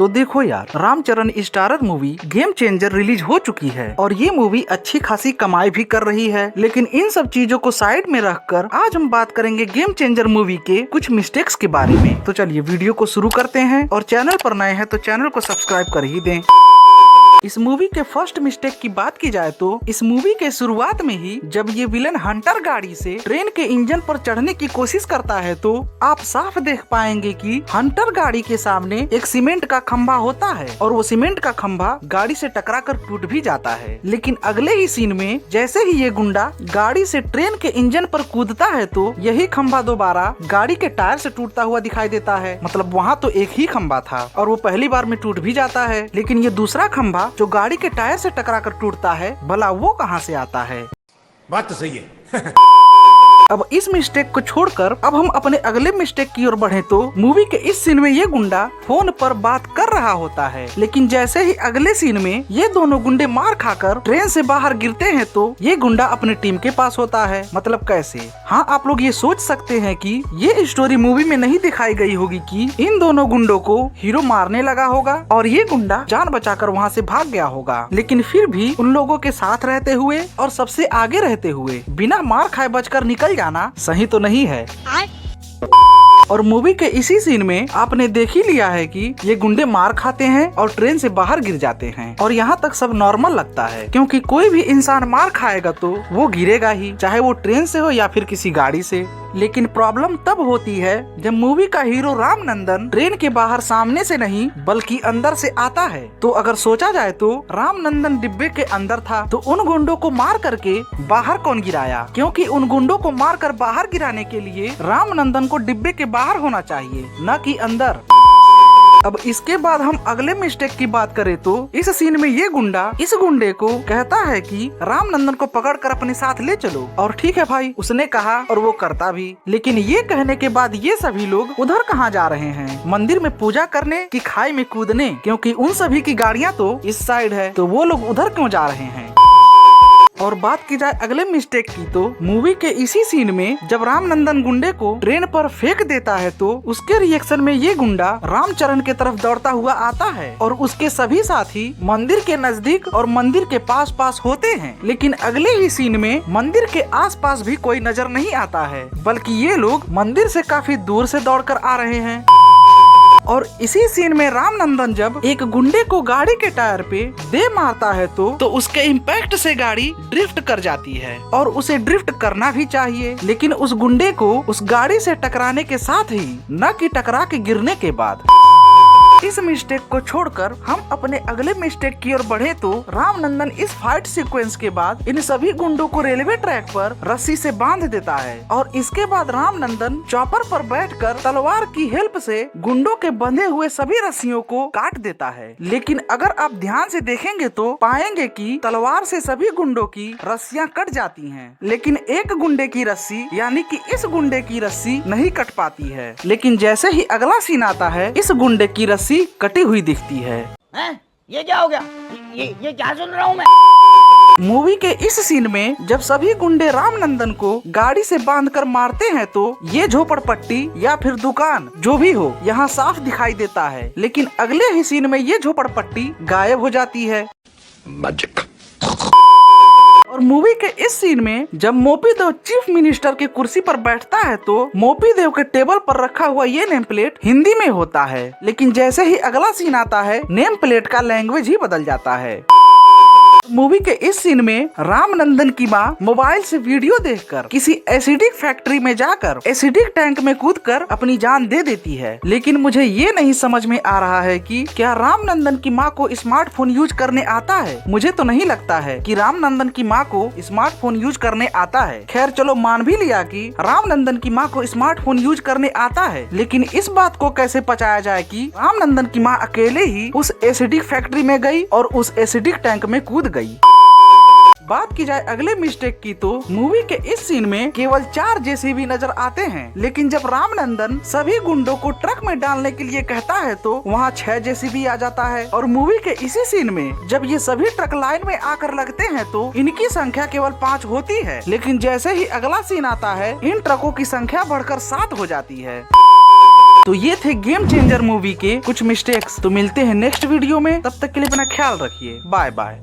तो देखो यार, Ramcharan starrer movie game changer release हो चुकी है और ये मूवी अच्छी खासी कमाई भी कर रही है। लेकिन इन सब चीजों को साइड में रखकर आज हम बात करेंगे गेम चेंजर मूवी के कुछ मिस्टेक्स के बारे में। तो चलिए वीडियो को शुरू करते हैं और चैनल पर नए हैं तो चैनल को सब्सक्राइब कर ही दें। इस मूवी के फर्स्ट मिस्टेक की बात की जाए तो इस मूवी के शुरुआत में ही जब ये विलन हंटर गाड़ी से ट्रेन के इंजन पर चढ़ने की कोशिश करता है तो आप साफ देख पाएंगे कि हंटर गाड़ी के सामने एक सीमेंट का खंभा होता है और वो सीमेंट का खंभा गाड़ी से टकराकर टूट भी जाता है। लेकिन अगले ही सीन में जैसे ही ये गुंडा गाड़ी से ट्रेन के इंजन पर कूदता है तो यही खंभा दोबारा गाड़ी के टायर से टूटता हुआ दिखाई देता है। मतलब वहाँ तो एक ही खंभा था और वो पहली बार में टूट भी जाता है, लेकिन ये दूसरा खंभा जो गाड़ी के टायर से टकराकर टूटता है, भला वो कहां से आता है? बात तो सही है। अब इस मिस्टेक को छोड़कर अब हम अपने अगले मिस्टेक की ओर बढ़े तो मूवी के इस सीन में ये गुंडा फोन पर बात कर रहा होता है, लेकिन जैसे ही अगले सीन में ये दोनों गुंडे मार खाकर ट्रेन से बाहर गिरते हैं तो ये गुंडा अपने टीम के पास होता है। मतलब कैसे? हाँ, आप लोग ये सोच सकते हैं कि ये स्टोरी मूवी में नहीं दिखाई गई होगी कि इन दोनों गुंडों को हीरो मारने लगा होगा और ये गुंडा जान बचाकर वहाँ से भाग गया होगा। लेकिन फिर भी उन लोगों के साथ रहते हुए और सबसे आगे रहते हुए बिना मार खाए बचकर निकल जाना सही तो नहीं है। और मूवी के इसी सीन में आपने देख ही लिया है कि ये गुंडे मार खाते हैं और ट्रेन से बाहर गिर जाते हैं और यहाँ तक सब नॉर्मल लगता है, क्योंकि कोई भी इंसान मार खाएगा तो वो गिरेगा ही, चाहे वो ट्रेन से हो या फिर किसी गाड़ी से। लेकिन प्रॉब्लम तब होती है जब मूवी का हीरो रामनंदन ट्रेन के बाहर सामने से नहीं बल्कि अंदर से आता है। तो अगर सोचा जाए तो रामनंदन डिब्बे के अंदर था तो उन गुंडों को मार करके बाहर कौन गिराया? क्योंकि उन गुंडों को मार कर बाहर गिराने के लिए रामनंदन को डिब्बे के बाहर होना चाहिए, न कि अंदर। अब इसके बाद हम अगले मिस्टेक की बात करें तो इस सीन में ये गुंडा इस गुंडे को कहता है कि रामनंदन को पकड़कर अपने साथ ले चलो, और ठीक है भाई, उसने कहा और वो करता भी। लेकिन ये कहने के बाद ये सभी लोग उधर कहाँ जा रहे हैं? मंदिर में पूजा करने कि खाई में कूदने? क्योंकि उन सभी की गाड़ियाँ तो इस साइड है, तो वो लोग उधर क्यों जा रहे हैं? और बात की जाए अगले मिस्टेक की तो मूवी के इसी सीन में जब रामनंदन गुंडे को ट्रेन पर फेंक देता है तो उसके रिएक्शन में ये गुंडा रामचरण के तरफ दौड़ता हुआ आता है और उसके सभी साथी मंदिर के नजदीक और मंदिर के पास पास होते हैं। लेकिन अगले ही सीन में मंदिर के आसपास भी कोई नजर नहीं आता है, बल्कि ये लोग मंदिर से काफी दूर से दौड़कर आ रहे हैं। और इसी सीन में रामनंदन जब एक गुंडे को गाड़ी के टायर पे दे मारता है तो उसके इम्पैक्ट से गाड़ी ड्रिफ्ट कर जाती है और उसे ड्रिफ्ट करना भी चाहिए, लेकिन उस गुंडे को उस गाड़ी से टकराने के साथ ही, न कि टकरा के गिरने के बाद। इस मिस्टेक को छोड़कर हम अपने अगले मिस्टेक की ओर बढ़े तो रामनंदन इस फाइट सीक्वेंस के बाद इन सभी गुंडों को रेलवे ट्रैक पर रस्सी से बांध देता है और इसके बाद रामनंदन चॉपर पर बैठकर तलवार की हेल्प से गुंडों के बंधे हुए सभी रस्सियों को काट देता है। लेकिन अगर आप ध्यान से देखेंगे तो पाएंगे कि तलवार से सभी गुंडों की रस्सियां कट जाती हैं, लेकिन एक गुंडे की रस्सी यानी कि इस गुंडे की रस्सी नहीं कट पाती है। लेकिन जैसे ही अगला सीन आता है इस गुंडे की रस्सी कटी हुई दिखती है। ये क्या हो गया? ये क्या सुन रहा हूँ मैं? मूवी के इस सीन में जब सभी गुंडे रामनंदन को गाड़ी से बांधकर मारते हैं तो ये झोपड़पट्टी या फिर दुकान जो भी हो यहाँ साफ दिखाई देता है, लेकिन अगले ही सीन में ये झोपड़पट्टी गायब हो जाती है। और मूवी के इस सीन में जब मोपी देव चीफ मिनिस्टर की कुर्सी पर बैठता है तो मोपी देव के टेबल पर रखा हुआ ये नेम प्लेट हिंदी में होता है, लेकिन जैसे ही अगला सीन आता है नेम प्लेट का लैंग्वेज ही बदल जाता है। मूवी के इस सीन में रामनंदन की माँ मोबाइल से वीडियो देखकर किसी एसिडिक फैक्ट्री में जाकर एसिडिक टैंक में कूदकर अपनी जान दे देती है। लेकिन मुझे ये नहीं समझ में आ रहा है कि क्या रामनंदन की माँ को स्मार्टफोन यूज करने आता है? मुझे तो नहीं लगता है कि रामनंदन की माँ को स्मार्टफोन यूज करने आता है। खैर चलो, मान भी लिया कि रामनंदन की माँ को स्मार्टफोन यूज करने आता है, लेकिन इस बात को कैसे पचाया जाए कि रामनंदन की माँ अकेले ही उस एसिडिक फैक्ट्री में गई और उस एसिडिक टैंक में कूद गई। बात की जाए अगले मिस्टेक की तो मूवी के इस सीन में केवल 4 जेसीबी नजर आते हैं, लेकिन जब रामनंदन सभी गुंडों को ट्रक में डालने के लिए कहता है तो वहाँ 6 जेसीबी आ जाता है। और मूवी के इसी सीन में जब ये सभी ट्रक लाइन में आकर लगते हैं तो इनकी संख्या केवल 5 होती है, लेकिन जैसे ही अगला सीन आता है इन ट्रकों की संख्या बढ़कर 7 हो जाती है। तो ये थे गेम चेंजर मूवी के कुछ मिस्टेक्स। तो मिलते हैं नेक्स्ट वीडियो में, तब तक के लिए अपना ख्याल रखिए। Bye bye.